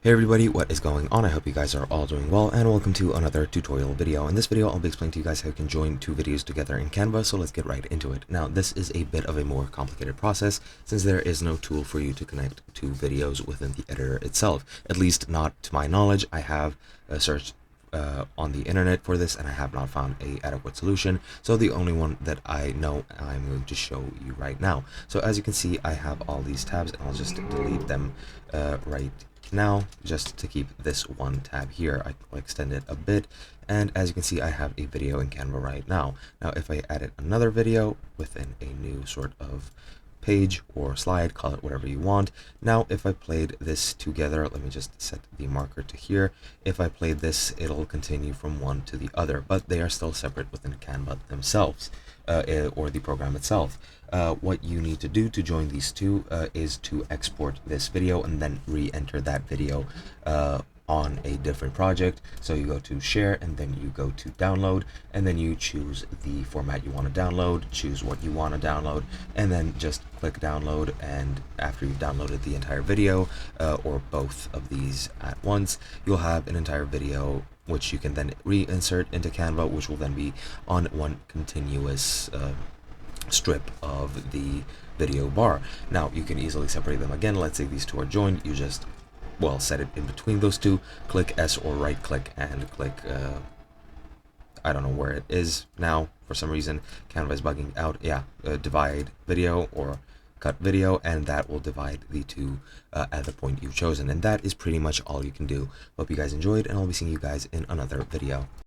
Hey everybody, what is going on? I hope you guys are all doing well, and welcome to another tutorial video. In this video, I'll be explaining to you guys how you can join two videos together in Canva, so let's get right into it. Now, this is a bit of a more complicated process, since there is no tool for you to connect two videos within the editor itself. At least not to my knowledge. I have searched on the internet for this, and I have not found a adequate solution. So the only one that I know, I'm going to show you right now. So as you can see, I have all these tabs, and I'll just delete them right now, just to keep this one tab here. I'll extend it a bit, and as you can see, I have a video in Canva right now. Now if I added another video within a new sort of page or slide, call it whatever you want. Now if I played this together, let me just set the marker to here. If I played this, it'll continue from one to the other, but they are still separate within Canva themselves, or the program itself. What you need to do to join these two is to export this video and then re-enter that video on a different project. So you go to share, and then you go to download, and then you choose the format you want to download, choose what you want to download, and then just click download. And after you've downloaded the entire video, or both of these at once, you'll have an entire video which you can then reinsert into Canva, which will then be on one continuous strip of the video bar. Now you can easily separate them again. Let's say these two are joined. You just, well, set it in between those two, click S or right click and click I don't know where it is now. For some reason Canva is bugging out. Yeah, divide video or cut video, and that will divide the two at the point you've chosen. And that is pretty much all you can do. Hope you guys enjoyed, and I'll be seeing you guys in another video.